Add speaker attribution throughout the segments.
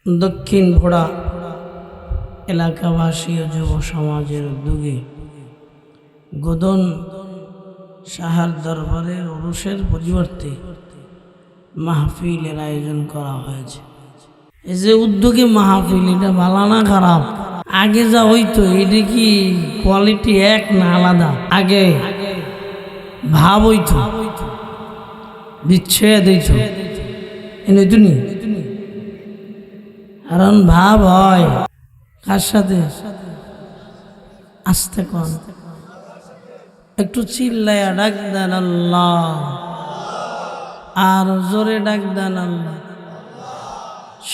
Speaker 1: দক্ষিণ ভোড়া এলাকাবাসী ও যুব সমাজের উদ্যোগে গোদন সাহার দরবারের উরুসের পরিবর্তে মাহফিলের আয়োজন করা হয়েছে। এই যে উদ্যোগে মাহফিল, এটা ভালো না খারাপ? আগে যা হইতো এটা কি কোয়ালিটি এক না আলাদা? আগে ভাব হইতো, বিচ্ছেদ হইতো, এনেতো নি, কারণ ভাব হয় কার সাথে? আস্তে কন, একটু চিল্লায়া ডাক দেন আল্লাহ, আর জোরে ডাক দেন আল্লাহ,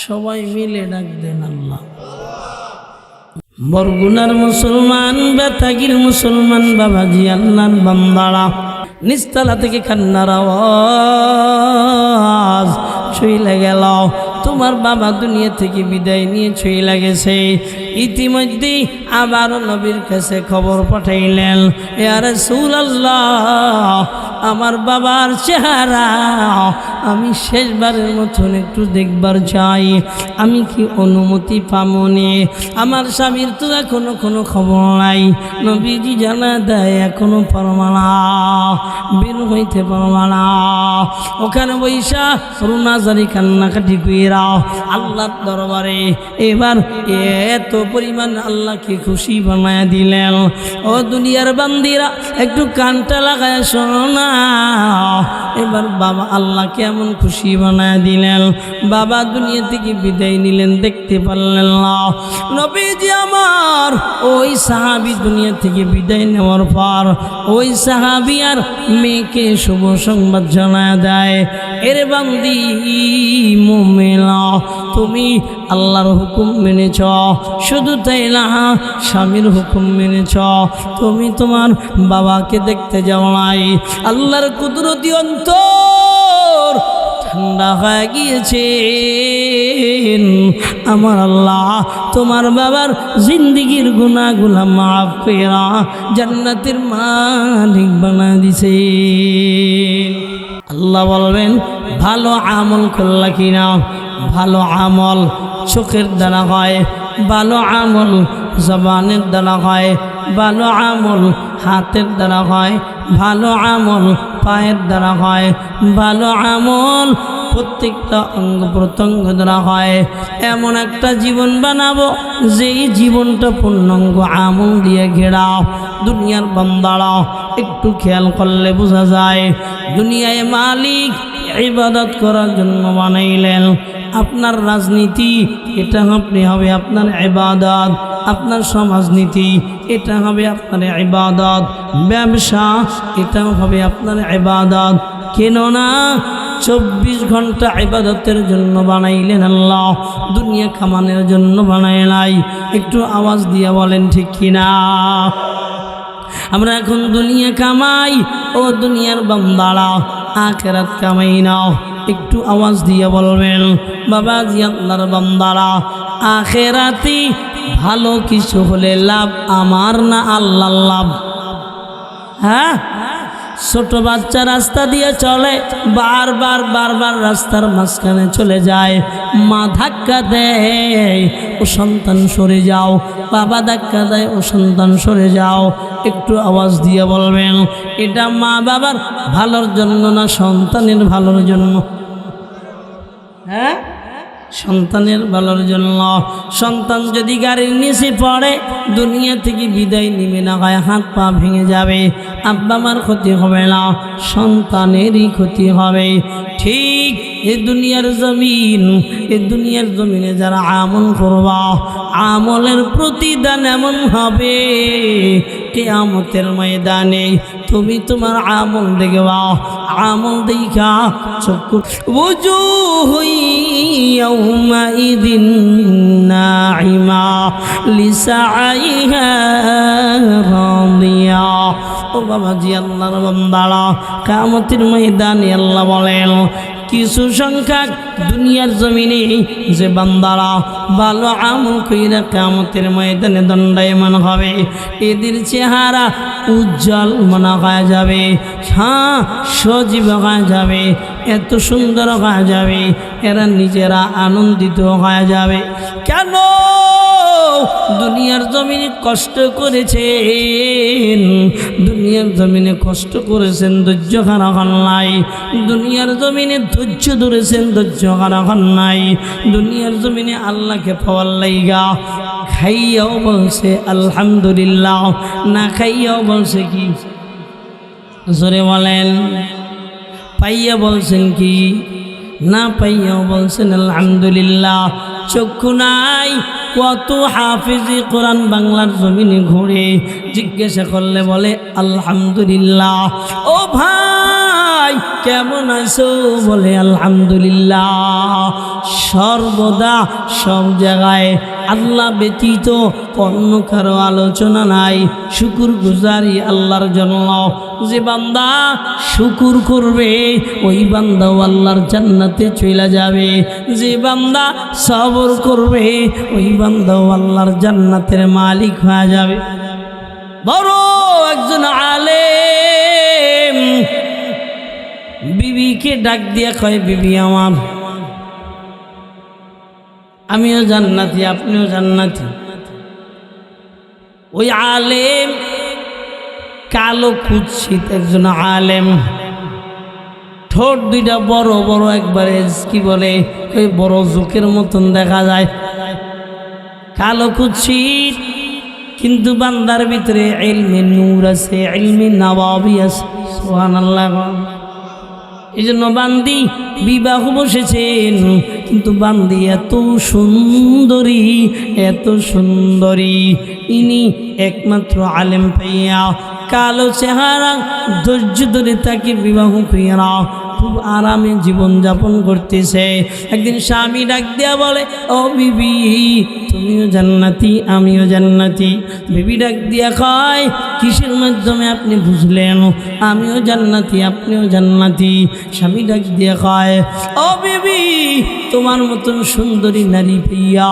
Speaker 1: সবাই মিলে ডাক দেন আল্লাহ। বরগুনার মুসলমান, বেতাগির মুসলমান বাবাজি, আল্লাহর বান্দারা, নিচতলা থেকে কান্নার আওয়াজ চলে গেল। তোমার বাবা দুনিয়া থেকে বিদায় নিয়ে চলে গেছে। ইতিমধ্যে আবার নবীর কাছে খবর পাঠাইলেন, ইয়া রাসূলুল্লাহ, আমার বাবার চেহারা আমি শেষবারের মতন একটু দেখবার চাই, আমি কি অনুমতি পামনি? আমার স্বামীর তো এখনো কোনো খবর নাই। নবীজি জানা দেয় এখনো পারমানা, বের হইতে পারমানা। ওখানে বৈশা রুনাজারি কান্নাকাটি কইরা আল্লাহর দরবারে এবার এত পরিমাণ আল্লাহকে খুশি বানায় দিলেন। ও দুনিয়ার বান্দিরা, একটু কানটা লাগায় শোনো না। এবার বাবা আল্লাহ কেমন খুশি বানায় দিলেন। বাবা দুনিয়া থেকে বিদায় নিলেন, দেখতে পারলেন না। নবীজি আমার ওই সাহাবী দুনিয়া থেকে বিদায় নেওয়ার পর ওই সাহাবী আর মেয়েকে শুভ সংবাদ জানায় দেয়, এরে বান্দি মুমিনা, তুমি আল্লাহর হুকুম মেনেছ, শুধু তাই না স্বামীর হুকুম মেনেছ। তুমি তোমার বাবাকে দেখতে যাও নাই। আল্লাহর কুদরতি অন্তর ঠান্ডা হয়ে গিয়েছে। আমার আল্লাহ তোমার বাবার জিন্দিগির গুনাহগুলো মাফ কইরা জান্নাতের মালিক বানায় দিছে। আল্লাহ বলবেন, ভালো আমল করলা কিনা? ভালো আমল চোখের দ্বারা হয়, ভালো আমল জবানের দ্বারা হয়, ভালো আমল হাতের দ্বারা হয়, ভালো আমল পায়ের দ্বারা হয়, ভালো আমল প্রত্যেকটা অঙ্গ প্রত্যঙ্গ দ্বারা হয়। এমন একটা জীবন বানাবো যেই জীবনটা পূর্ণাঙ্গ আমল দিয়ে ঘেরা। দুনিয়ার বান্দারা একটু খেয়াল করলে বোঝা যায়, দুনিয়ায় মালিক ইবাদত করার জন্য বানাইলেন। আপনার রাজনীতি, এটা হবে আপনার ইবাদত। আপনার সমাজনীতি, এটা হবে আপনার ইবাদত। ব্যবসা, এটা হবে আপনার ইবাদত। কেন না 24 ঘন্টা ইবাদতের জন্য বানাইলেন আল্লাহ, দুনিয়া কামানোর জন্য বানায় নাই। একটু আওয়াজ দিয়ে বলেন ঠিক কিনা? আমরা এখন দুনিয়া কামাই, ও দুনিয়ার বান্দারা আখিরাত কামাই না। একটু আওয়াজ দিয়ে বলবেন বাবাজি, আল্লাহর বান্দারা, আখিরাতে ভালো কিছু হলে লাভ আমার না আল্লাহর লাভ? হ্যাঁ, ছোট বাচ্চা রাস্তা দিয়ে চলে, বারবার রাস্তার মাঝখানে চলে যায়, মা ধাক্কা দেয়, ও সন্তান সরে যাও। বাবা ধাক্কা দেয়, ও সন্তান সরে যাও। একটু আওয়াজ দিয়ে বলবেন, এটা মা বাবার ভালোর জন্য না সন্তানের ভালোর জন্য? হ্যাঁ, সন্তানের ভালোর জন্য। সন্তান যদি গাড়ির নিচে পড়ে, দুনিয়া থেকে বিদায় নিবে না, গায়ে হাত পা ভেঙে যাবে, আব্বা মার ক্ষতি হবে না, সন্তানেরই ক্ষতি হবে। ঠিক এই দুনিয়ার জমিনে যারা আমল করবা, আমলের প্রতিদান এমন হবে কিয়ামতের ময়দানে তুমি তোমার আমল দেখবা। আমল দেখা চক্ষু ওযুহু ইয়াউমাইদিন নাঈমা লিসাইহা রাদিয়া। ও বাবাজি, আল্লাহর বান্দারা, কিয়ামতের ময়দানে আল্লাহ বলেন, কিছু সংখ্যক দুনিয়ার জমিনে যে বান্দারা ভালো আমল কইরা কিয়ামতের ময়দানে দণ্ডায়মান হবে, এদের চেহারা উজ্জ্বল মনে হয়ে যাবে, হ্যাঁ সজীব হয়ে যাবে। এত সুন্দর হয়ে যাবে, এরা নিজেরা আনন্দিত হয়ে যাবে। কেন? দুনিয়ার জমিনে কষ্ট করেছেন, দুনিয়ার জমিনে কষ্ট করেছেন, ধৈর্য হারা হন নাই। দুনিয়ার জমিনে ধৈর্য ধরেছেন, ধৈর্য হারা হন নাই। দুনিয়ার জমিনে আল্লাহকে পাওয়ার লাইগা খাইয়াও বলছে আলহামদুলিল্লাহ, না খাইয়াও বলছে কি? জোরে বলেন। পাইয়া বলছেন কি? না পাইয়াও বলছেন আলহামদুলিল্লাহ। চক্ষু নাই, কত হাফিজি কোরআন বাংলার জমিনে ঘুরে জিজ্ঞাসা করলে বলে আলহামদুলিল্লাহ। ও ভাই কেমন আছো? বলে আলহামদুলিল্লাহ। সর্বদা সব জায়গায় আল্লাহ ব্যতীত অন্য কারো আলোচনা নাই। শুকুর গুজারি আল্লাহর জন্য। যে বান্দা শুকুর করবে ওই বান্দাও আল্লাহর জান্নাতে চলে যাবে। যে বান্দা সবর করবে ওই বান্দাও আল্লাহর জান্নাতের মালিক হয়ে যাবে। বড় একজন আলেম বিবিকে ডাক দিয়া কয়, বিবি আমার, আমিও জান্নাতি আপনিও জান্নাতি। ওই আলেম কালো কুৎসিত একজন আলেম, ঠোঁট দুইটা বড় বড়, একবারে কি বলে ওই বড় জোকের মতন দেখা যায়, কালো কুৎসিত, কিন্তু বান্দার ভিতরে ইলমে নূর আছে, ইলমে নবাবী আছে। সুবহানাল্লাহ। এই জন্য বান্দি বিবাহ বসেছেন, কিন্তু বান্দি এত সুন্দরী, এত সুন্দরী, ইনি একমাত্র আলেম পাইয়া কালো চেহারা ধৈর্য ধরে তাকে বিবাহ কইরা খুব আরামে জীবন যাপন করতেছে। একদিন স্বামী ডাক দিয়া বলে, ও বিবি তুমিও জান্নাতি আমিও জান্নাতি। বিবি ডাক দিয়া কয়, কিসের মাধ্যমে আপনি বুঝলেন আমিও জান্নাতি আপনিও জান্নাতি? স্বামী ডাক দিয়া কয়, ও বিবি তোমার মতন সুন্দরী নারী পেয়া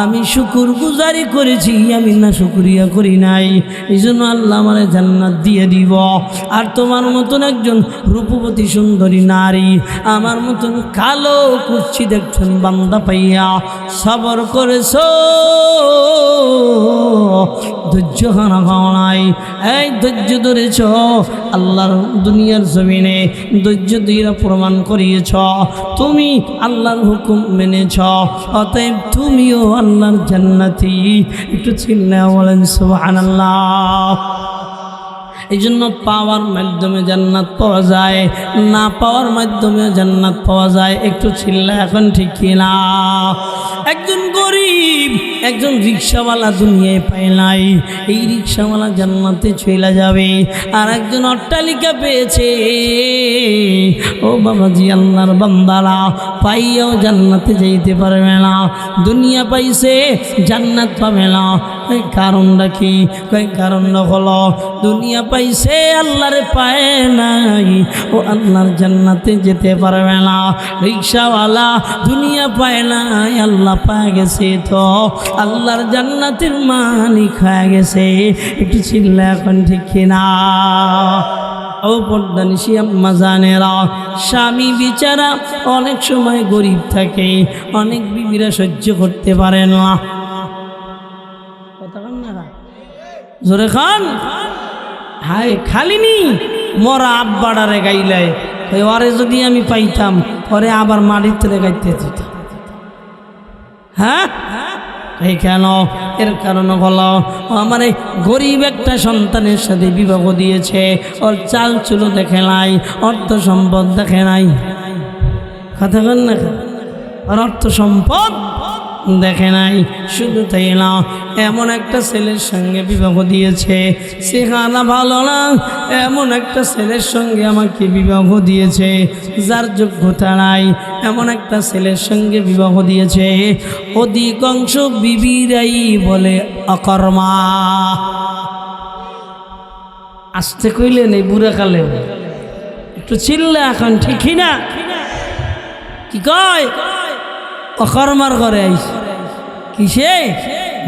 Speaker 1: আমি শুকুর গুজারি করেছি, আমি না শুকরিয়া করি নাই, এই জন্য আল্লাহ আমার জান্নাত দিয়ে দিব। আর তোমার মতন একজন রূপবতী সুন্দরী নারী, আমার মতন কালো কুৎসিত একজন বান্দা পাইয়া সবর করেছো, ধৈর্য হারা খাওয়া নাই, এই ধৈর্য ধরেছ, আল্লাহর দুনিয়ার জমিনে ধৈর্য দিয়ে প্রমাণ করিয়েছ, তুমি আল্লাহর হুকুম মেনেছ, অতএব তুমিও আল্লাহর জান্নাতি। একটু চিল্লা বলেন সুবহানাল্লাহ। এই জন্য পাওয়ার মাধ্যমে জান্নাত পাওয়া যায়, না পাওয়ার মাধ্যমে জান্নাত পাওয়া যায়। একটু চিল্লা এখন ঠিক কিনা? একজন গরিব, একজন রিক্সাওয়ালা দুনিয়ায় পায় নাই, এই রিক্সাওয়ালা জান্নাতে চলে যাবে। আর একজন অট্টালিকা পেয়েছে, ও বাবাজি আল্লাহর বান্দারা পাইয়াও জান্নাতে যাইতে পারবে না। দুনিয়া পাইছে জান্নাত পাবে না, কারণটা কি? কারণটা হলো দুনিয়া পাইছে আল্লাহরে পায় নাই, ও আল্লাহর জান্নাতে যেতে পারবে না। রিক্সাওয়ালা দুনিয়া পায় নাই, আল্লাহ পায় গেছে, তো আল্লাহর জান্নাতের মালিক হয়ে গেছে। একটু চিল্লা এখন ঠিক কিনা? ও পর্দানিশী আম্মা জানেরা, স্বামী বিচারা অনেক সময় গরিব থাকে, অনেক বিবিরা সহ্য করতে পারে না। জোরে খান হায় খালিনি মরা আব্বাডারে গাইলায়, ওরে যদি আমি পাইতাম ওরে আবার মাটিতে গাইতে দিতাম। হ্যাঁ এই কেন? এর কারণ হলো আমার এই গরিব একটা সন্তানের সাথে বিবাহ দিয়েছে, ওর চাল চুলো দেখে নাই, অর্থ সম্পদ দেখে নাই। কথা বল না, আর অর্থ সম্পদ দেখে নাই। শুধু তাই না, এমন একটা ছেলের সঙ্গে বিবাহ দিয়েছে, সেখানা ভালো না, এমন একটা ছেলের সঙ্গে আমাকে বিবাহ দিয়েছে যার যোগ্যতা নাই, এমন একটা ছেলের সঙ্গে বিবাহ দিয়েছে। অধিকাংশ বিবিরাই বলে অকর্মা। আসতে কইলে নেই বুড়া কালে, একটু চিল্লা এখন ঠিকই না? কি কয়? অকর্মার ঘরে আইস কিসে?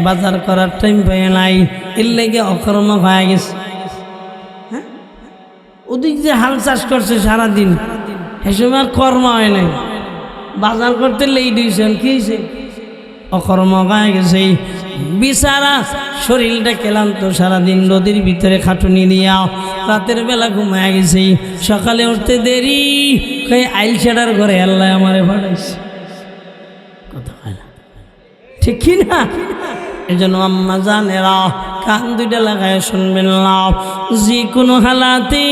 Speaker 1: বাজার করার টাইম পেয়ে নাই, এর লেগে অকর্মা হয়ে গেছে। হ্যাঁ, ওদিক যে হাল চাষ করছে সারাদিন, এ সময় কর্ম হয় নাই, বাজার করতে লেট হয়েছেন, কি হয়েছে? অকর্ম হয়ে গেছে। বিচারা শরীরটা ক্লান্ত, সারাদিন নদীর ভিতরে খাটুনি দিয়া রাতের বেলা ঘুমায় গেছে। সকালে উঠতে দেরি, আইল ছেড়ার ঘরে আল্লাহ আমারে পাঠাইছে। কথা হয় না, ঠিক কি না? এই জন্য আম্মা জানেরা কান দুইটা লাগায় শুনবেন না। যে কোনো হালাতে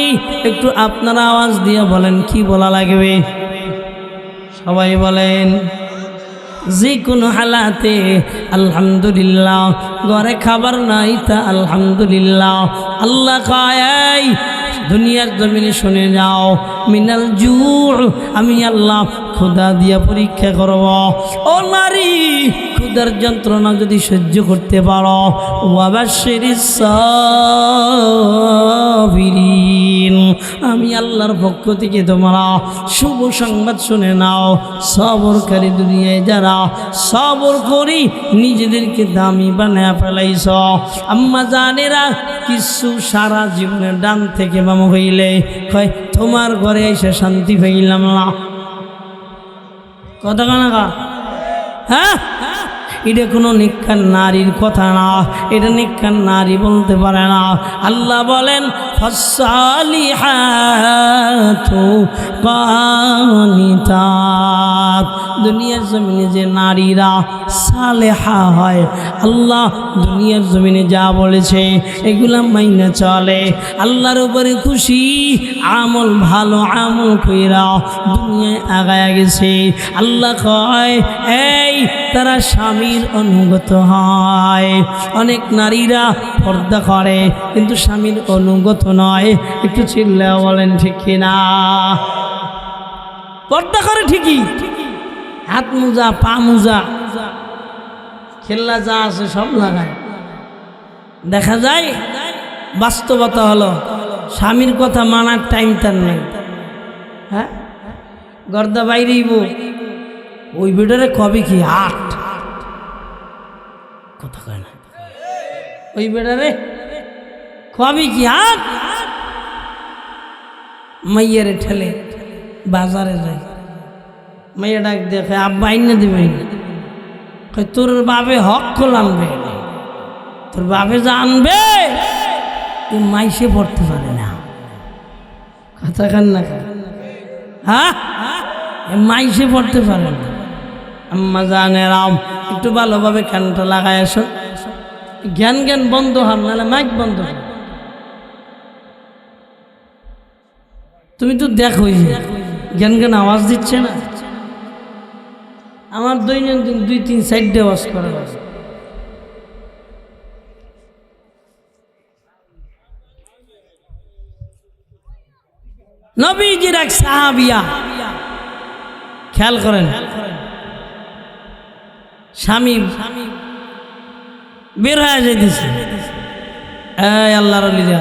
Speaker 1: একটু আপনারা আওয়াজ দিয়ে বলেন, কি বলা লাগবে? সবাই বলেন, যে কোনো হালাতে আলহামদুলিল্লাহ। ঘরে খাবার নাই তা আলহামদুলিল্লাহ। আল্লাহ কয় দুনিয়ার জমিনে শুনে যাও, মিনাল জু', আমি আল্লাহ ক্ষুধা দিয়া পরীক্ষা করব। ও নারী, ক্ষুধার যন্ত্রণা যদি সহ্য করতে পারো, ওয়াবাশশিরিস সাবিরিন, আমি আল্লাহর পক্ষ থেকে তোমরা শুভ সংবাদ শুনে নাও। সবরকারী দুনিয়ায় যারা সবর করি নিজেদেরকে দামি বানায় ফেলাইছ। আম্মা জানেরা কিছু সারা জীবনের ডান থেকে বাম হইলে কয় তোমার ঘরে এসে শান্তি পাইলাম না। কথা কানাকা, হ্যাঁ, এটা কোনো নিকার নারীর কথা না, এটা নিকার নারী বলতে পারে না। আল্লাহ বলেন ফাসসালিহাতু কানিতাত, দুনিয়ার জমিনে যে নারীরা সালেহা হয়, আল্লাহ দুনিয়ার জমিনে যা বলেছে এগুলা মাইনা চলে, আল্লাহর উপরে খুশি, আমল ভালো আমল কইরা দুনিয়ায় আগায় গেছে। আল্লাহ কয় এই তারা স্বামীর অনুগত হয়। অনেক নারীরা পর্দা করে কিন্তু স্বামীর অনুগত নয়। একটু চিল্লা বলেন ঠিক কিনা? পর্দা করে ঠিকই, হাত মোজা পা মোজা খেলনা যা আছে সব লাগায়। দেখা যায় বাস্তবতা হলো স্বামীর কথা মানার টাইম তার নেই। হ্যাঁ, গর্দা বাইরেইব, ওই বেটারে কবে কি হাট, কথা কয় না, ওই বেটারে কবে কি হাট, মাইয়ারে ঠেলে বাজারে যায়, মাইয়া ডাক দেখে আব্বা আইনে দেবে, তোর বাপে হক কল আনবে, তোর বাপে যা আনবে তুই মাইসে পড়তে পারে না। কথা খান না, হ্যাঁ, মাইসে পড়তে পারে না। আম্মা জানেরাম একটু ভালোভাবে কানটা লাগায় আসো, জ্ঞান জ্ঞান বন্ধ হন, নাহলে মাইক বন্ধ হন। তুমি তো দেখো জ্ঞান জ্ঞান আওয়াজ দিচ্ছে না। আমার দৈনন্দিন 2-3 আওয়াজ করা আছে। নবীজির এক সাহাবিয়া, খেয়াল করেন, স্বামী বের হয়ে যেতেছে, এই আল্লাহর ওলিরা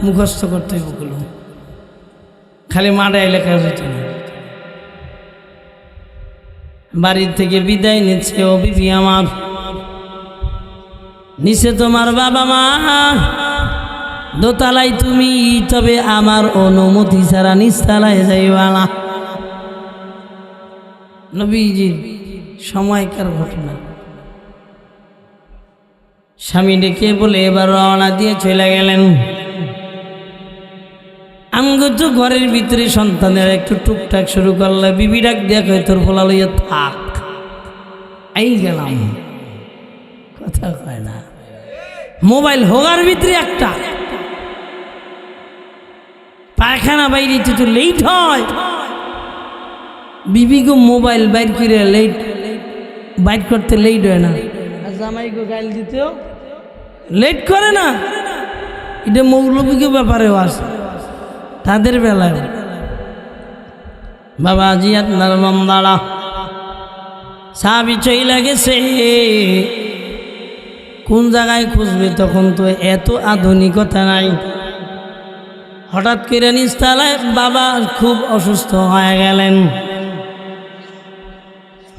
Speaker 1: মুখস্থ করতে ওগুলো, খালি মাঠে এলাকায় যেত না। বাড়ির থেকে বিদায় নিচ্ছে, ও বিবি আমার, নিচে তোমার বাবা মা, দোতলায় তুমি, তবে আমার অনুমতি ছাড়া নিচতলায় যাইবা না। নবীজির সময়কার ঘটনা। স্বামী ডেকে বলে এবার রওনা দিয়ে চলে গেলেন। আমগো তো ঘরের ভিতরে সন্তানের একটু টুকটাক শুরু করলে বিবি ডাক দেখো তোর ফলা লইয়া থাক, এই গেলাম, কথা কয় না। মোবাইল হোগার ভিতরে একটা পায়খানা বাইরে তো লেট হয়, বিবি গো মোবাইল বাইর করে লেট, বাইর করতে লেট হয় না, আর জামাই গো গাইল দিতেও লেট করে না। এটা মৌলবীকে ব্যাপারেও আছে, তাদের বেলায়। বাবা জি আপনার মন্দারা সাবি চইলা গেছে, কোন জায়গায় খুঁজবে, তখন তো এত আধুনিকতা নাই। হঠাৎ করে নিচতলায় বাবা খুব অসুস্থ হয়ে গেলেন।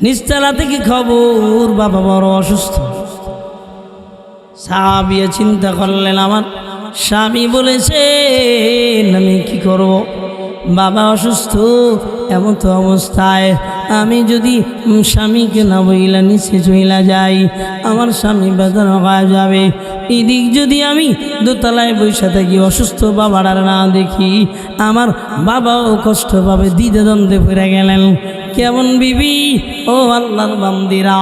Speaker 1: নিচতলা থেকে খবর বাবা বড় অসুস্থ। সাহাবিয়া চিন্তা করলেন আমার স্বামী বলেছে আমি কি করব, বাবা অসুস্থ, এমন তো অবস্থায় আমি যদি স্বামীকে না বইলা নিচে চইলা যাই, আমার স্বামী বেদনা হয়ে যাবে। এদিক যদি আমি দোতলায় বসে থাকি, অসুস্থ বাবার আর না দেখি, আমার বাবাও কষ্ট পাবে। দ্বিধা দ্বন্দ্বে পড়ে গেলেন। কেমন বিবি? ও আল্লাহর বান্দিরা,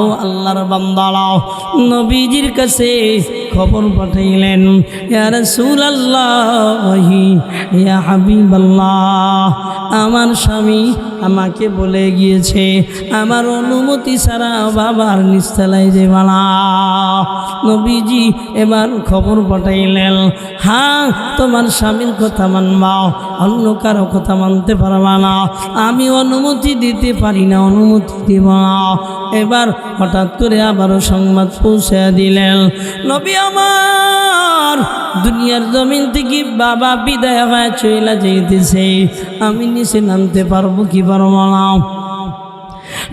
Speaker 1: ও আল্লাহর বান্দারা, নবীজির কাছে খবর পাঠাইলেন, ইয়া রাসূলুল্লাহ, ইয়া হাবিবাল্লাহ, আমার স্বামী আমাকে বলে গিয়েছে আমার অনুমতি ছাড়া বাবার নিস্তালায় যাবে না। নবীজি এবার খবর পাঠাইলেন, হ্যাঁ তোমার স্বামীর কথা মানবা, অন্য কারো কথা মানতে পারবা না, আমি অনুমতি দিতে পারি না, অনুমতি দিব না। এবার হঠাৎ করে আবারও সংবাদ পৌঁছে দিলেন, নবী আমার দুনিয়ার জমিন থেকে বাবা বিদায় হয়ে চলে যাইতেছে, আমি নিচে নামতে পারবো কি পারবো না?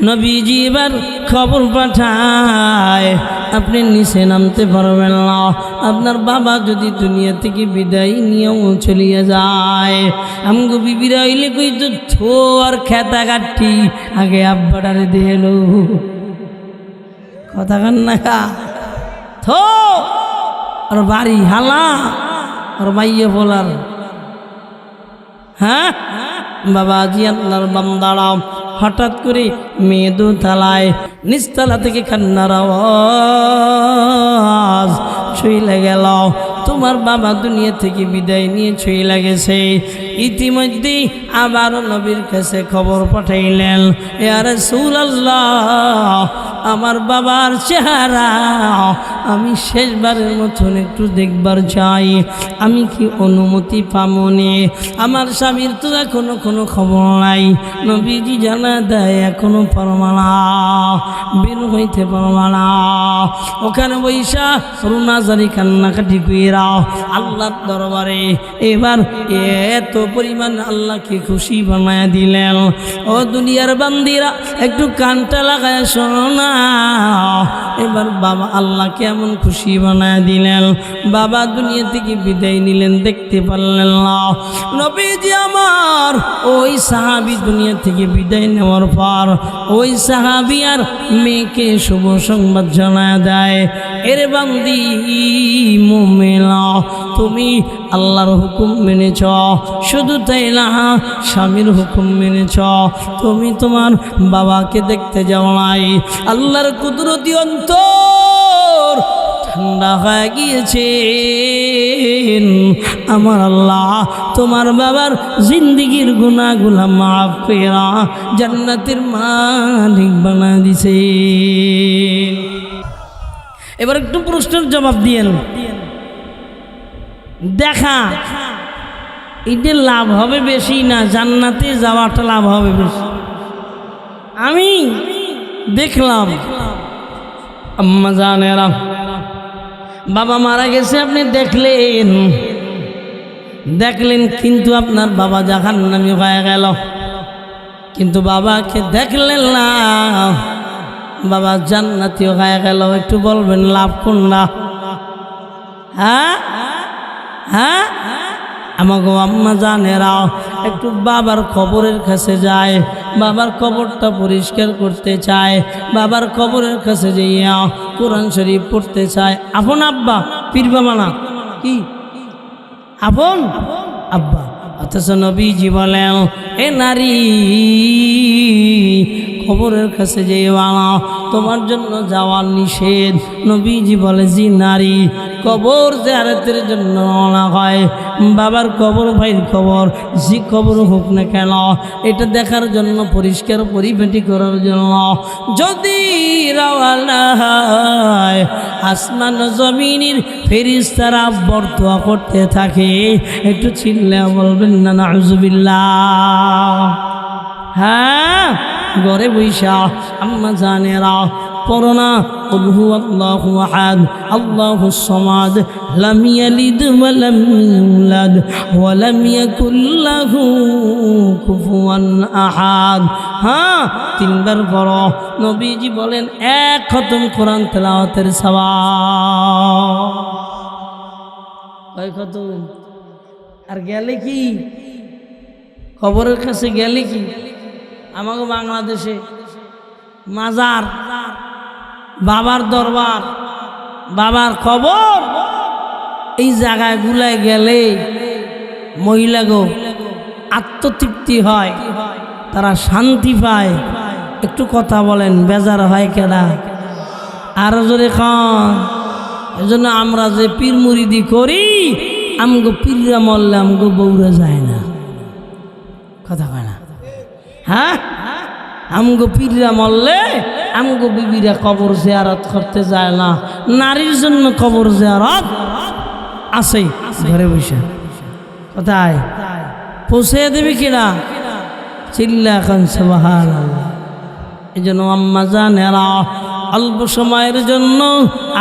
Speaker 1: নবীজি এবার খবর পাঠায়, আপনি নিচে নামতে পারবেন না, আপনার বাবা যদি দুনিয়া থেকে বিদায় নিয়েও চলিয়ে যায়। আমগো বিবিরা হইলে কই তো থো আর খেতা কাটি, আগে আব্বাটারে দিয়ে এলো কথা কান না খা থো আর বাড়ি হালা আর মাইয়ে বলার। হ্যাঁ বাবাজি আল্লাহর বান্দারা, হঠাৎ করে মেয়ে দোতলায়, নিচতলা থেকে কান্নার আওয়াজ চলে গেল। তোমার বাবা দুনিয়া থেকে বিদায় নিয়ে চলে গেছে। ইতিমধ্যে আবার নবীর কাছে খবর পাঠাইলেন, ইয়া রাসূলুল্লাহ, আমার বাবার চেহারা আমি শেষবারের মতন একটু দেখবার চাই, আমি কি অনুমতি পামনে? আমার স্বামীর তো এখনো কোনো খবর নাই। নবীজি জানা দেয় এখনো পারমানা, বের হইতে পারমানা। ওখানে বৈশা রুনাজারি কান্নাকাটি কইরা আল্লাহর দরবারে এবার এত পরিমাণ আল্লাহকে খুশি বানায় দিলেন। ও দুনিয়ার বান্দিরা, একটু কানটা লাগায় শোনো না, এবার বাবা আল্লাহ কেমন খুশি বানায় দিলেন। বাবা দুনিয়া থেকে বিদায় নিলেন, দেখতে পারলেন না। নবীজি আমার ওই সাহাবী দুনিয়া থেকে বিদায় নেওয়ার পর ওই সাহাবী আর মেয়েকে শুভ সংবাদ জানায় দেয়, এর বান্দি মুমিনা, তুমি আল্লাহর হুকুম মেনেছ, শুধু তাই না স্বামীর হুকুম মেনেছ, তুমি তোমার বাবাকে দেখতে যাও নাই। আল্লাহর কুদরতি অন্তর ঠান্ডা হয়ে গিয়েছে। আমার আল্লাহ তোমার বাবার জিন্দিগির গুনাহগুলো মাফ কইরা জান্নাতের মালিক বানা দিছে। এবার একটু প্রশ্নের জবাব দিয়েন, দেখা এতে লাভ হবে বেশি না জান্নাতে যাওয়াটা লাভ হবে বেশি? আমি দেখলাম আম্মা জানেরা, বাবা মারা গেছে, আপনি দেখলেন কিন্তু আপনার বাবা জাহান্নামী হয়ে গেল, কিন্তু বাবাকে দেখলেন না, বাবা জান্নাতি হয়ে গেল। একটু বলবেন লাভ কোনটা? হ্যাঁ হ্যাঁ আমাকে আম্মা জানেরা একটু বাবার কবরের কাছে যায়, বাবার কবরটা পরিষ্কার করতে চায়, বাবার কবরের কাছে যাইয়া কোরআন শরীফ পড়তে চায়। আপন আব্বা, পীর বাবা না, কি আপন আব্বা। অথচ নবীজি বলেন, এ নারী কবরের কাছে যাইবা না, তোমার জন্য যাওয়া নিষেধ। নবীজি বলে, জি নারী কবর জিয়ারতের জন্য রওনা হয়, বাবার কবর, ভাইয়ের কবর, যে কবর হোক না কেন, এটা দেখার জন্য, পরিষ্কার পরিপাটি করার জন্য যদি রওনা হয়, আসমান জমিনের ফেরেশতারা বর্তোয়া করতে থাকে। একটু চিল্লা বলবেন না নাউজুবিল্লাহ। হ্যাঁ ঘরে বৈশা আম্মা জানেরা পড়না, কুল হুয়াল্লাহু আহাদ আল্লাহুস সামাদ লাম ইয়ালিদ ওয়া লাম ইউলাদ ওয়া লাম ইয়াকুল লাহু কুফুয়ান আহাদ। হ্যাঁ তিনবার পড়ো। নবীজি বলেন, এক খতম কোরআন তেলাওয়াতের সওয়াব। কয় খতম? আর গেলে কি কবরের কাছে গেলে কি আমাকে বাংলাদেশে মাজার, বাবার দরবার, বাবার কবর, এই জায়গায় গুলায় গেলে মহিলাগো আত্মতৃপ্তি হয়, তারা শান্তি পায়। একটু কথা বলেন, বেজার হয় কেনা? আরো জোরে খান। এজন্য আমরা যে পীর মুরিদি করি, আমগো পীররা মরলে আমগো বউরা যায় না, কথা কয় না? হ্যাঁ, আমগো পীররা মরলে আমগো বিবিরা কবর জিয়ারত করতে যায় না। নারীর জন্য কবর জিয়ারত আছে ঘরে বসে। কোথায় পৌঁছে দেবে কিনা? চিল্লা খান সুবহানাল্লাহ। এই জন্য আম্মা জানেরা, অল্প সময়ের জন্য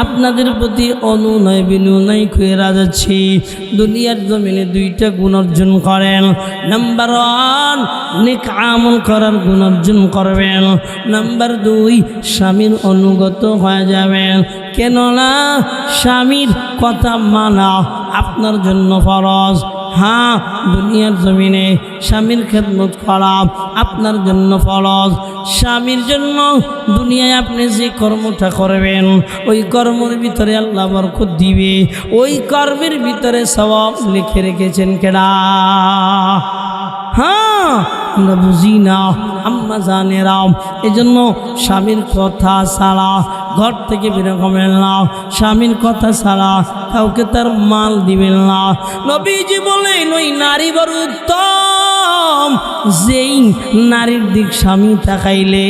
Speaker 1: আপনাদের প্রতি অনুনয় বিনয় করে যাচ্ছি, দুনিয়ার জমিনে দুইটা গুণ অর্জন করেন। নাম্বার 1, নেক আমল করার গুণ অর্জন করবেন। নাম্বার 2, স্বামীর অনুগত হয়ে যাবেন। কেননা স্বামীর কথা মানা আপনার জন্য ফরজ। হ্যাঁ, দুনিয়ার জমিনে স্বামীর খেদমত করা আপনার জন্য ফরজ। স্বামীর জন্য দুনিয়ায় আপনি যে কর্মটা করবেন, ওই কর্মের ভিতরে আল্লাহ বরকত দিবে। ওই কর্মের ভিতরে সওয়াব লিখে রেখেছেন কেডা? হ্যাঁ, আমরা বুঝি না আম্মা জানেরা। এজন্য স্বামীর কথা ছাড়া ঘর থেকে বেরোবেন না, স্বামীর কথা ছাড়া কাউকে তার মাল দিবেন না। নবীজি বলেন, ওই নারী বড় উত্তম যেই নারীর দিক স্বামী তাকাইলে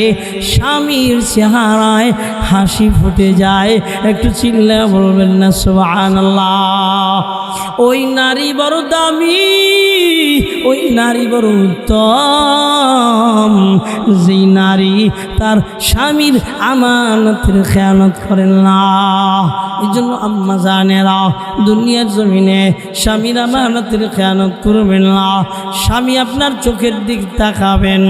Speaker 1: স্বামীর চেহারায় হাসি ফুটে যায়। একটু চিল্লা বলবেন না সুবহানাল্লাহ? ওই নারী বড় দামি, ওই নারী বড় উত্তম যেই নারী তার স্বামীর আমানতের খেয়ানত করেন না। এই জন্য আম্মা জানেরা, দুনিয়ার জমিনে স্বামীর আমানতের খেয়ানত করবেন না। স্বামী আপনার চোখের দিক তাকাবেন,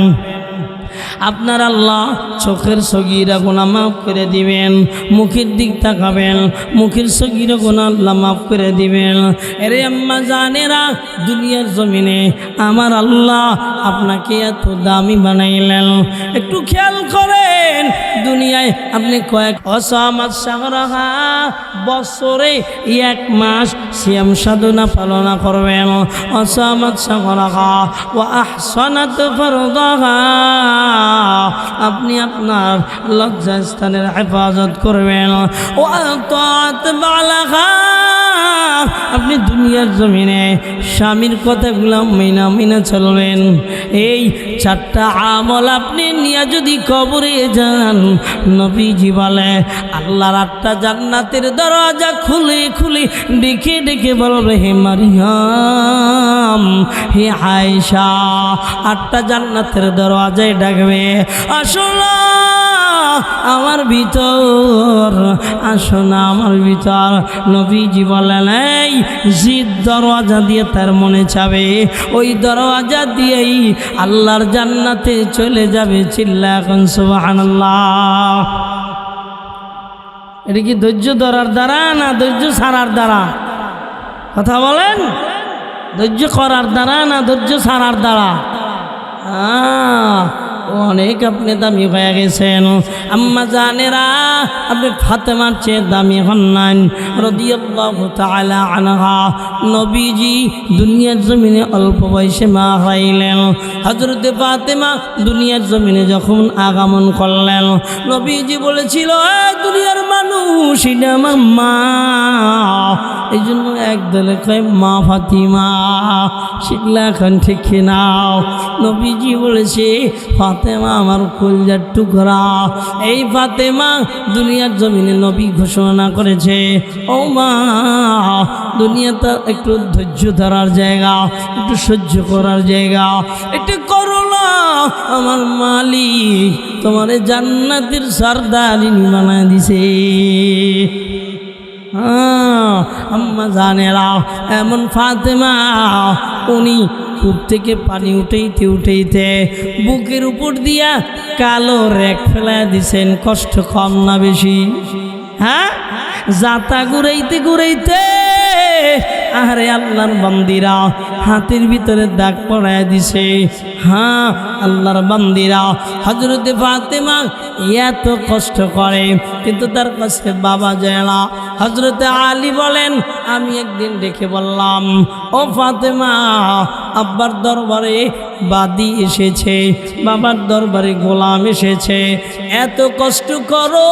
Speaker 1: আপনার আল্লাহ চোখের সগীরা গুনাহ মাফ করে দিবেন। মুখের দিক তাকাবেন, মুখের সগীরা গুনাহ আল্লাহ মাফ করে দিবেন। এরে আম্মা জানেরা, দুনিয়ার জমিনে আমার আল্লাহ আপনাকে এত দামি বানাইলেন। একটু খেয়াল করেন, দুনিয়ায় আপনি কয়েক অসামাত সাগরাহা বছরে 1 মাস সিয়াম সাধনা পালনা করবেন। অসামাত সাগরাহা ওয়া আহসানাত ফারদাহা, আপনি আপনার লজ্জাস্থানের হেফাজত করবেন। ও আতাত বালাহা, আপনি দুনিয়ার জমিনে স্বামীর কথাগুলো মেনা চলবেন। এই 4টা আমল আপনি নিয়ে যদি কবরে যান, নবীজি বলে আল্লাহর 8টা জান্নাতের দরজা খুলে খুলে ডেকে ডেকে বলবে, হে মারিয়াম, হে আয়েশা, 8টা জান্নাতের দরজায় ডাকবে, আসলে আমার ভিতর, আসো না আমার ভিতর। নবীজি বলেন, এই জিদ দরওয়াজা দিয়ে তার মনে চাবে, ওই দরওয়াজা দিয়েই আল্লাহর জান্নাতে চলে যাবে। চিল্লা এখন সুবহানাল্লাহ। এটা কি ধৈর্য ধরার দ্বারা না ধৈর্য ছাড়ার দ্বারা? কথা বলেন, ধৈর্য করার দ্বারা না ধৈর্য ছাড়ার দ্বারা? অনেক আপনি দামি হয়ে গেছেন। আম্মা জানেরা, আপনি ফাতেমার চেয়ে দামি হন নাই রাদিয়াল্লাহু তাআলা আনহা। নবীজি দুনিয়ার জমিনে অল্প বয়সে মা হারাইলেন। হযরত ফাতেমা দুনিয়ার জমিনে যখন আগমন করলেন, নবীজি বলেছিল, দুনিয়ার মানুষ, এটা আমার মা। এই জন্য একদলে কয় মা ফাতিমা। শিখলা খান ঠিক নাও। নবীজি বলেছে, ফাতেমা আমার কলিজার টুকরা। এই ফাতেমা দুনিয়ার জমিনে নবী ঘোষণা করেছে, ও মা, দুনিয়াটা একটু ধৈর্য ধরার জায়গা, একটু সহ্য করার জায়গা, একটু করো না। আমার মালিক তোমার জান্নাতের সরদারিনী বানায় দিছে। আম্মা জানেরা, এমন ফাতেমা, উনি কূপ থেকে পানি উঠাইতে উঠাইতে বুকের উপর দিয়া কালো রেখ ফেলায় দিছেন। কষ্ট কম না বেশি? হ্যাঁ, জাতা ঘুরাইতে ঘুরাইতে আরে আল্লাহর বান্দিরা হাতের ভিতরে দাগ পড়ায় দিছে। হ্যাঁ আল্লাহর বান্দিরা, হযরতে ফাতেমা এত কষ্ট করে কিন্তু তার কাছে বাবা যায় না। হযরতে আলী বলেন, আমি একদিন ডেকে বললাম, ও ফাতেমা, আব্বার দরবারে বাদী এসেছে, বাবার দরবারে গোলাম এসেছে, এত কষ্ট করো,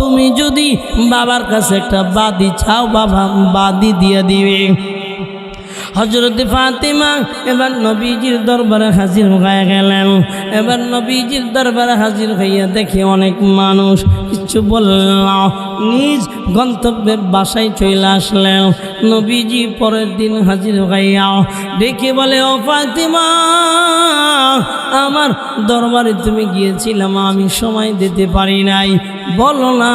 Speaker 1: তুমি যদি বাবার কাছে একটা বাদী চাও, বাবা বাদী দিয়ে দিবে। হযরতে ফাতেমা এবার নবীজির দরবারে হাজির হয়ে গেলেন। এবার নবীজির দরবারে হাজির হইয়া দেখে অনেক মানুষ, কিছু বলল না, নিজ গন্তব্যের বাসায় চলে আসলেন। নবীজি পরের দিন হাজির হইয়া ডেকে বলে, ও ফাতেমা, আমার দরবারে তুমি গিয়েছিলাম, আমি সময় দিতে পারি নাই, বলো না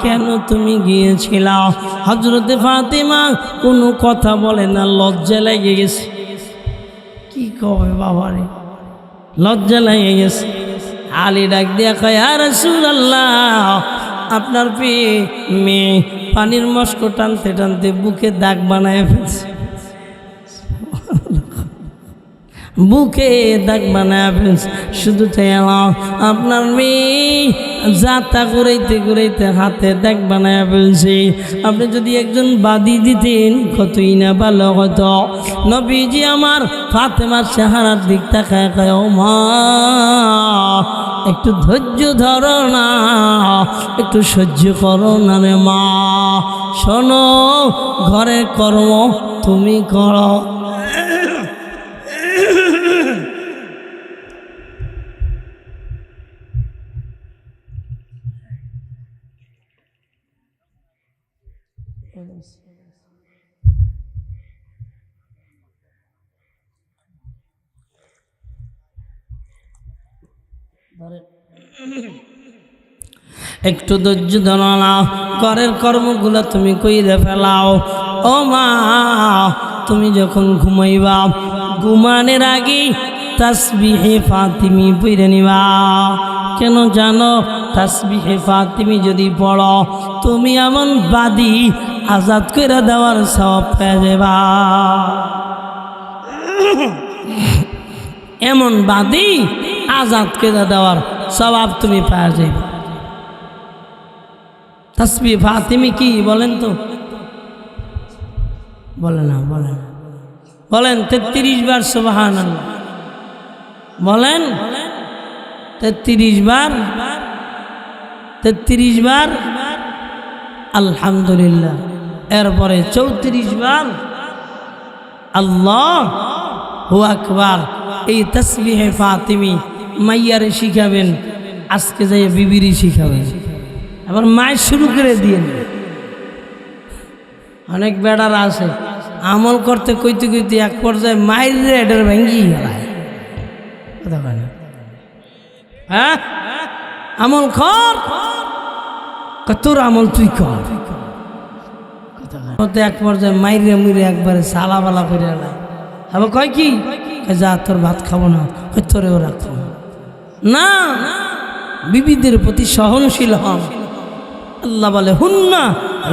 Speaker 1: কেন তুমি গিয়েছিলা? হযরতে ফাতেমা কোনো কথা বলে না, লজ্জা লেগে গেছে। কি কবে বাবারে, লজ্জা লেগে গেছে। আলী ডাক দিয়া কয়, ইয়া রাসূলুল্লাহ, আপনার মেয়ে পানির মস্ক টানতে টানতে বুকে দাগ বানায় ফেলছে, বুকে দাগ বানায় ফেলছে। শুধু তাই না, আপনার মেয়ে যাতা ঘুরাইতে ঘুরাইতে হাতে দাগ বানায় ফেলছে। আপনি যদি একজন বাদী দিতেন কতই না ভালো হতো। নবীজি আমার ফাতেমার চেহারার দিক তাকায় কয়, ও মা, একটু ধৈর্য ধরো না, একটু সহ্য করো না রে মা, শোনো, ঘরের কর্ম তুমি করো। একটু ধৈর্য ধরো না, ঘরের কর্মগুলো তুমি কইরে ফেলাও। ও মা, তুমি যখন ঘুমাইবা, ঘুমানোর আগে তাসবিহে ফাতিমি পড়ে নিবা। কেন জানো? তাসবিহে ফাতিমি যদি পড়ো, তুমি এমন বাদী আজাদ করে দেওয়ার সওয়াব পেয়ে যাবা। এমন বাদী আজাদ করে দেওয়ার সওয়াব তুমি পেয়ে যাবে। তাসবিহ ফাতিমি কি বলেন তো? বলে না, বলেন, বলেন 33 বার সুবহানাল্লাহ, বলেন 33 বার, 33 বার আলহামদুলিল্লাহ, এরপরে 34 বার আল্লাহু আকবার। এই তাসবিহে ফাতিমি মাইয়ারে শিখাবেন, আজকে যাই বিবিরি শিখাবেন, আবার মায়ের শুরু করে দিয়ে। অনেক বেড়ারা আছে আমল করতে কইতে কইতে এক পর্যায়ে মায়ের এডের ভেঙ্গি গেলায়। কথা কয় না? হ্যাঁ, আমল কর, তোর আমল তুই কর। এক পর্যায়ে মাইরে মুইরে একবারে সালাবালা করে এলায়। আবার কয় কি, যা তোর ভাত খাবো না, তোরেও রাখবো না। বিবিদের প্রতি সহনশীল হন। আল্লাহ বলে, হুন্না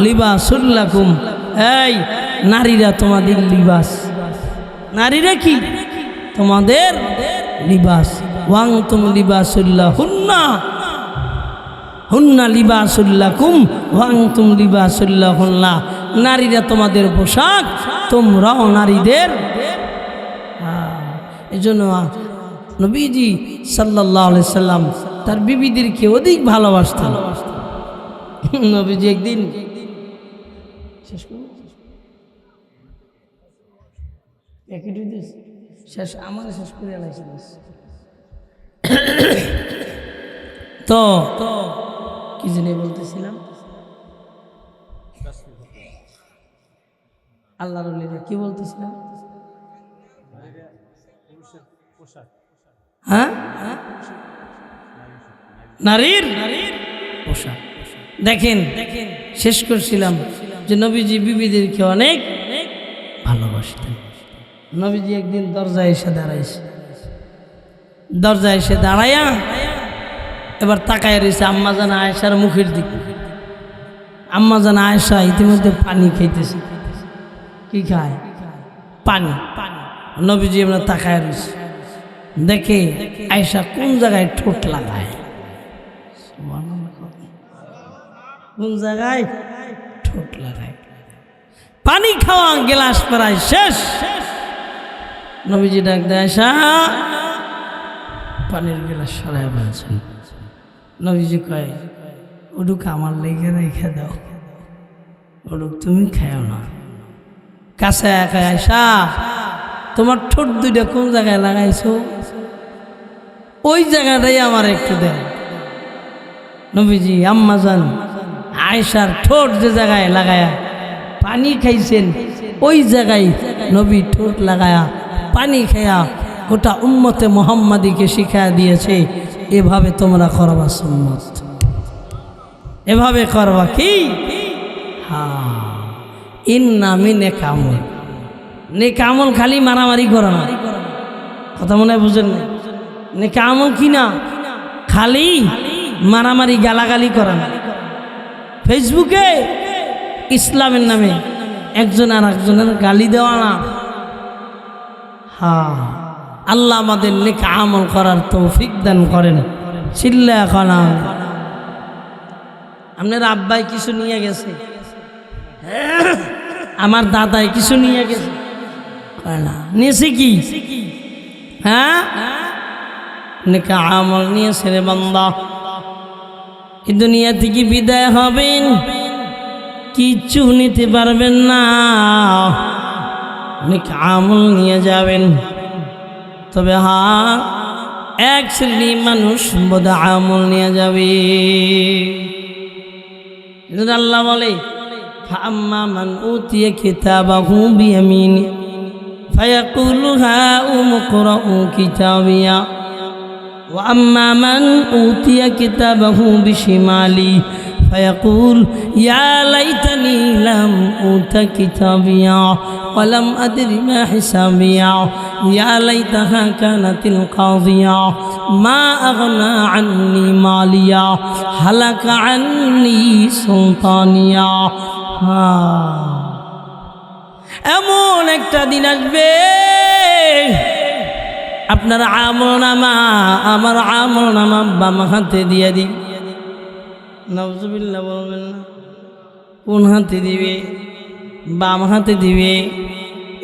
Speaker 1: লিবাসুল লাকুম, এই নারীরা তোমাদের লিবাস। নারীরা কি? তোমাদের লিবাস। ওয়াংতুম লিবাসুল্লাহ হুন্না, হুন্না লিবাসুল লাকুম ওয়াংতুম লিবাসুল্লাহ হুন্না। নারীরা তোমাদের পোশাক, তোমরাও নারীদের। এই জন্য নবীজি সাল্লাল্লাহু আলাইহি সাল্লাম তার বিবিদেরকে অধিক ভালোবাসতেন। নবীজি একদিন শেষ আমার শেষ করে তো কি জানি বলতেছিলাম, আল্লাহর ওলিরা কি বলতেছিলাম? হ্যাঁ, নারীর পোশাক। দেখেন, শেষ করছিলাম যে নবীজি বিবিদেরকে অনেক ভালোবাসতেন। নবীজি একদিন দরজায় এসে দাঁড়াইছে, দরজায় এসে দাঁড়াইয়া এবার তাকায় রয়েছে আম্মা জান আয়েশার মুখের দিকে। আম্মা জান আয়েশা ইতিমধ্যে পানি খাইতেছে। কি খায়? পানি। নবীজি আমরা তাকায় রয়েছে, দেখে আয়েশা কোন জায়গায় ঠোঁট লাগায়, কোন জায়গায় ঠোঁট লাগায়। পানি খাওয়া গ্লাস প্রায় শেষ। নবীজি ডাক দেয়, আয়েশা পানির গ্লাস সরাই বলছেন। নবীজি কয়, ওটুক আমার লেগে রেখে দাও, ওটুক তুমি খাও না। কাছে একা, আয়েশা তোমার ঠোঁট দুইটা কোন জায়গায় লাগাইছো, ওই জায়গাটাই আমার একটু দেন। নবীজি আম্মা জান আয়েশার ঠোঁট যে জায়গায় লাগায়া পানি খাইছেন, ওই জায়গায় নবী ঠোঁট লাগায়া পানি খায়া গোটা উম্মতে মুহাম্মাদিকে শিখায়া দিয়েছে, এভাবে তোমরা করবা সুন্নাত, এভাবে করবা। কি? হ্যাঁ, ইন্না মিন নেক আমল। নেক আমল খালি মারামারি করে না, কথা মনে হয় বুঝেন না। নেক আমল কি না খালি মারামারি গালাগালি করে না। ফেসবুকে ইসলামের নামে একজন আর একজনের গালি দেওয়া না। হ্যাঁ, আল্লাহ আমাদের নেক আমল করার তৌফিক দান করেন। চিল্লা এখন আপনার আব্বাই কিছু নিয়ে গেছে, আমার দাদাই কিছু নিয়ে গেছে, নিয়েছে কি? হ্যাঁ, নেক আমল নিয়েছে রে বান্দা। এই দুনিয়া থেকে বিদায় হবেন, কিচ্ছু নিতে পারবেন না, নেক আমল নিয়ে যাবেন। তবে হ্যাঁ, এক শ্রেণী মানুষ বদ আমল নিয়ে যাবে। আল্লাহ বলে, ফাম্মা মান উতিয়া কিতাবাহু বিয়ামিনি ফায়াকুলু হাউম ইকরাউ কিতাবিয়া ওয়া আম্মা মান উতিয়া কিতাবাহু বিশিমালি فيقول يا ليتني لم أوت كتابيا ولم أدر ما حسابيا يا ليتها كانت القاضية ما أغنى عني ماليا هلك عني سلطانيا। এমন একটা দিন আসবে আপনার আমলনামা আমার আমলনামা বাম হাতে দিয়ে দিই। নাউজুবিল্লাহ বলবেন না। কোন হাতে দিবে? বাম হাতে দিবে।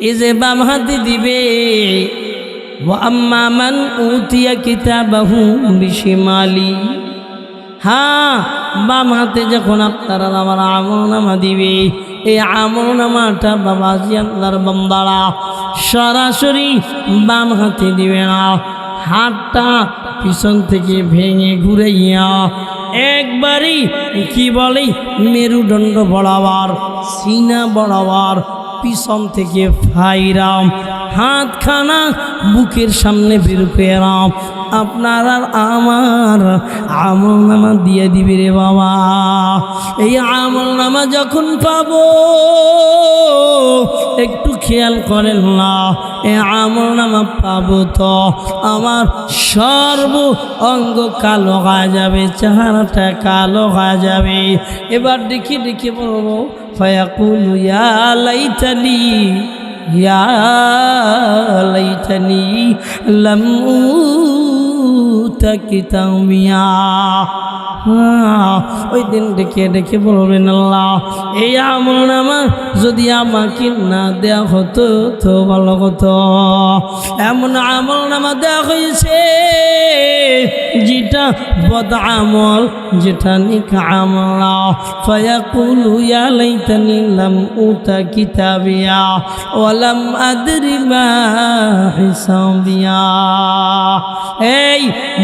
Speaker 1: এই যে বাম হাতে দিবে, ওয়া আম্মা মান উতিয়া কিতাবাহু বিশিমালি, হ্যাঁ, বাম হাতে যখন আপনারা আমার আমলনামা দিবে, এই আমলনামাটা বাবাজি আল্লাহর বান্দারা সরাসরি বাম হাতে দিবে না, হাতটা পিছন থেকে ভেঙে ঘুরাইয়া একবারই কি বলে মেরুদণ্ড বরাবর সিনা বরাবর পিছন থেকে ফাইরাম, হাতখানা বুকের সামনে বের পেরাম, আপনার আর আমার আমলনামা দিয়ে দিবে রে বাবা। এই আমলনামা যখন পাবো, একটু খেয়াল করেন না, এই আমলনামা পাবো তো আমার সর্ব অঙ্গ কালো হয়ে যাবে, চেহারাটা কালো হয়ে যাবে। এবার দেখি দেখি বলবো, ফায়াকুলু ইয়া লাইতানি ইয়া লাইতানি লাম উতা কিতাবিয়া। ওই দিন ডেকে ডেকে বলবেন, আল্লাহ এই আমলনামা যদি আমাকে না দেয়া হতো তো ভালো হতো। এমন আমলনামা দেওয়া হয়েছে যেটা বদ আমল, যেটা নেক আমল। ফায়াকুলু ইয়া লাইতানি লাম উতা কিতাবিয়া ওয়া লাম আদরি মা হিসাবিয়া। এই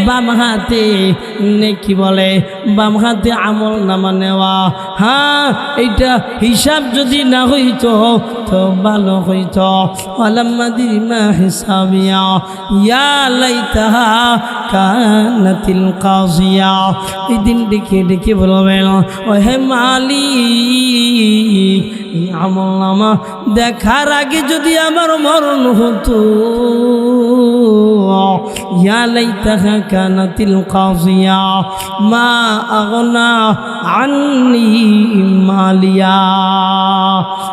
Speaker 1: বাম হাতে নেকি বলে, বাম হাতে আমলনামা নেওয়া, হ্যাঁ, এইটা হিসাব যদি না হইতো তো ভালো হইতো। ওয়া লাম আদরি মা হিসাবিয়া ইয়া লাইতাহা কানাতিল কাযিয়া। এই দিন ডেকে ডেকে বলবেন, ও হে মালিক, এই আমলনামা দেখার আগে যদি আমার মরণ হতো ইয়া লাইতাহা কানাতিল কাযিয়া মা আগনা আন্নি মালিয়া।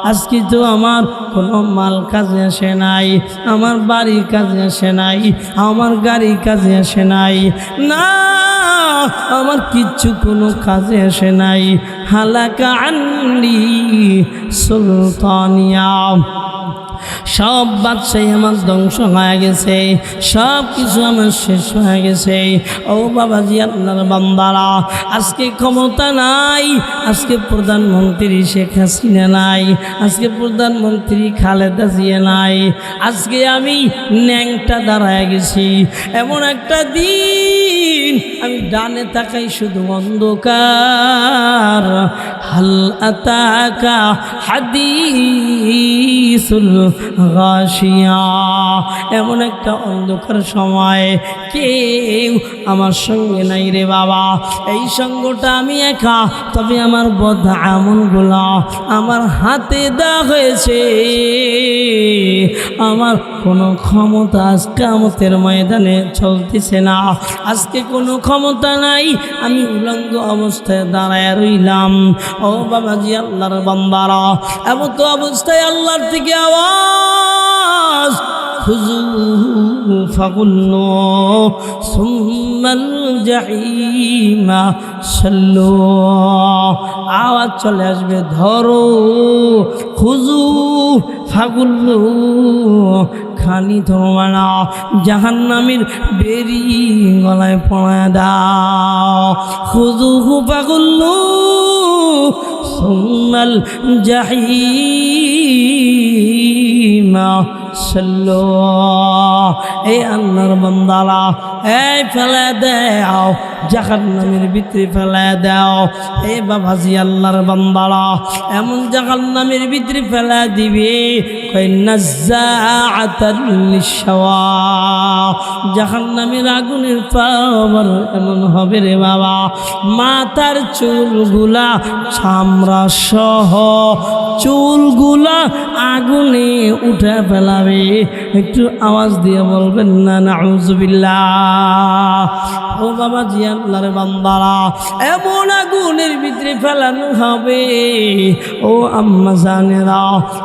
Speaker 1: আজকে তো আমার কোনো মাল কাজে আসে নাই, আমার বাড়ি কাজে আসে নাই, আমার গাড়ি কাজে আসে নাই, না আমার কিচ্ছু কোনো কাজে আসে নাই। হালাকা আন্নি সুলতানিয়া, সব বাদশাহী আমার ধ্বংস হয়ে গেছে, সব কিছু আমার শেষ হয়ে গেছে। ও বাবাজি আল্লাহর বান্দারা, আজকে ক্ষমতা নাই, আজকে প্রধানমন্ত্রী শেখ হাসিনা নাই, আজকে প্রধানমন্ত্রী খালেদা জিয়া নাই, আজকে আমি ন্যাংটা দাঁড়ায় গেছি। এমন একটা দিন আমি ডানে তাকাই শুধু অন্ধকার। হাল আতাকা হাদিসুল গাশিয়া, এমন একটা অন্ধকার সময় কেউ আমার সঙ্গে নাই রে বাবা। এই সঙ্গটা আমি একা, তবে আমার বদ আমলগুলো আমার হাতে দেওয়া হয়েছে। আমার কোনো ক্ষমতা আজ কিয়ামতের ময়দানে চলতেছে না, আজকে কোনো ক্ষমতা নাই, আমি উলঙ্গ অবস্থায় দাঁড়ায় রইলাম। ও বাবাজি আল্লাহর বান্দারা, এমন তো অবস্থায় আল্লাহর থেকে আওয়াজ, খুযুহু ফাগুল্লু সুম্মাল জাহিমা সাল্লু, আওয়াজ চলে আসবে, ধরো, খুযু ফাগুল্লু, খানি ধরবা না, জাহান্নামের বেরি গলায় পড়ায় দাও। খুযুহু ফাগুল্লু সুম্মাল জাহিমা সাল্লু। এই আল্লাহর বান্দারা, এই ফেলে দাও, জাহান্নামের ভিতরে ফেলে দাও। এ বাবাজি আল্লাহর বান্দারা, এমন জাহান্নামের ভিতরে ফেলে দিবে, কই নাজ্জাআতাল লিশওয়া, জাহান্নামের আগুনের পাওয়ার এমন হবে রে বাবা, মাথার চুলগুলা চামড়া সহ চুলগুলা আগুনে উঠে ফেলাবে। একটু আওয়াজ দিয়ে বলবেন না নাউযুবিল্লাহ। ও বাবা জি আল্লাহর বান্দারা, এমন আগুনের ভিতরে ফেলানো হবে। ও আম্মা জানেরা,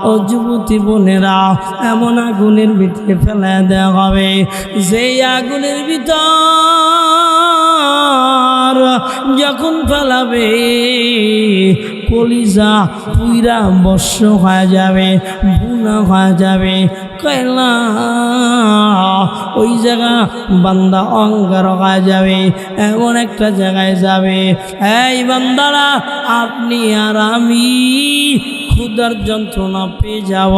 Speaker 1: ও যুবতী বোনেরা, এমন আগুনের ভিতরে ফেলা দেওয়া হবে, যে আগুনের ভিতর যখন ফেলাবে কলিজা পুইরা বর্ষ হয়ে যাবে, বুনা হয়ে যাবে, কয়লা ওই জায়গা বান্দা অঙ্গার হয়ে যাবে, এমন একটা জায়গায় যাবে। এই বান্দারা, আপনি আর আমি ক্ষুধার যন্ত্রণা পেয়ে যাব।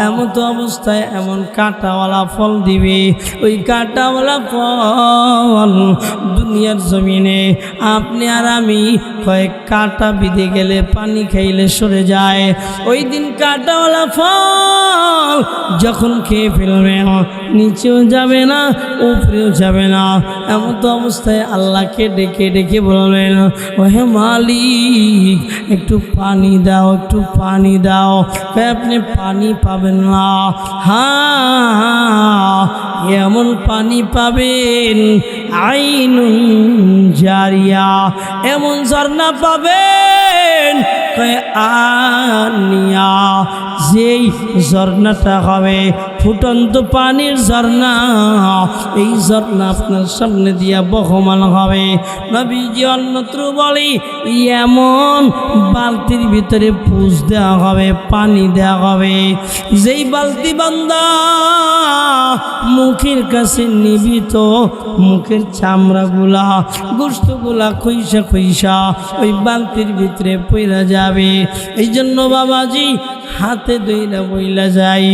Speaker 1: এমন তো অবস্থায় এমন কাঁটাওয়ালা ফল দিবে, ওই কাঁটাওয়ালা ফল দুনিয়ার জমিনে আপনি আর আমি কয়েক কাঁটা বিঁধে গেলে পানি খাইলে সরে যায়। ওই দিন কাঁটাওয়ালা ফল যখন খেয়ে ফেলবে, নিচেও যাবে না, উপরেও যাবে না। এমন তো অবস্থায় আল্লাহকে ডেকে ডেকে বলবেন, ওহে মালিক, একটু পানি দাও, একটু পানি দাও। আপনি পানি পাবেন না, হ্যাঁ এমন পানি পাবেন আইনুন জারিয়া, এমন ঝর্ণা পাবেন আনিয়া, যেই ঝর্ণাটা হবে ফুটন্ত পানির ঝর্ণা। এই ঝর্ণা আপনার সামনে দিয়া বহমান হবে। নবীজি অন্যত্র বলে, এমন বালতির ভিতরে পুষ দেওয়া হবে, পানি দেওয়া হবে, যেই বালতি বান্দা মুখের কাছে নিবিত, মুখের চামড়াগুলা গোশতগুলা খইসা খইসা ওই বালতির ভিতরে পইরা যাবে। এই জন্য বাবাজি হাতে দইরা বইলা যাই,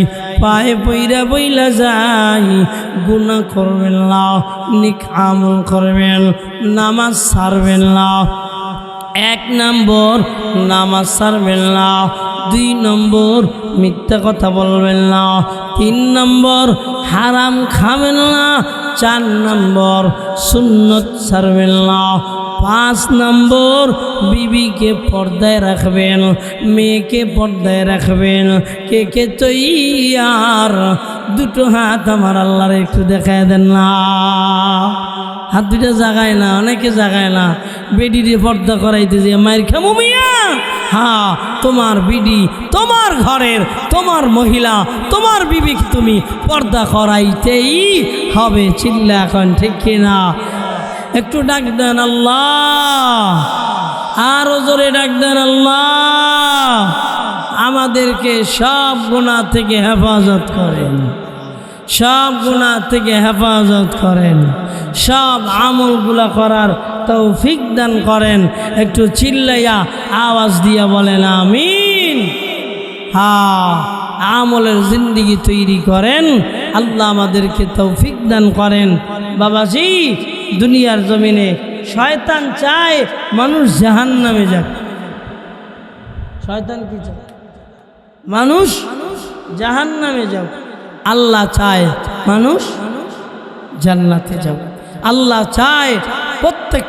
Speaker 1: পায়ে পইরা বইলা যাই, গুনাহ করবেন না, নেক আমল করবেন, নামাজ ছাড়বেন না। 1 নম্বর নামাজ ছাড়বেন না, 2 নম্বর মিথ্যা কথা বলবেন না, 3 নম্বর হারাম খাবেন না, 4 নম্বর সুন্নত ছাড়বেন না, 5 নম্বর বিবিকে পর্দায় রাখবেন, মেয়েকে পর্দায় রাখবেন। কে কে তৈয়ার? দুটো হাত আমার আল্লাহর একটু দেখায় দেন না। হাত দুটো জাগায় না, অনেকে জাগায় না। বেডিরে পর্দা করাইতে যে মায়ের খামু মিয়া। হ্যাঁ, তোমার বিডি, তোমার ঘরের, তোমার মহিলা, তোমার বিবিকে তুমি পর্দা করাইতেই হবে। চিল্লা এখন ঠিক কিনা? একটু ডাক দেন আল্লাহ, আরো জোরে ডাক দেন আল্লাহ। আমাদেরকে সব গুনাহ থেকে হেফাজত করেন, সব গুনাহ থেকে হেফাজত করেন, সব আমলগুলা করার তৌফিক দান করেন। একটু চিল্লাইয়া আওয়াজ দিয়া বলেন আমিন। হ্যাঁ, আমলের জিন্দিগি তৈরি করেন। আল্লাহ আমাদেরকে তৌফিক দান করেন। বাবাজি, দুনিয়ার জমিনে শয়তান চায় মানুষ জাহান্নামে যাক। শয়তান কি চায়? মানুষ জাহান্নামে যাক। আল্লাহ চায় মানুষ জান্নাতে যাক। আল্লাহ চায় প্রত্যেক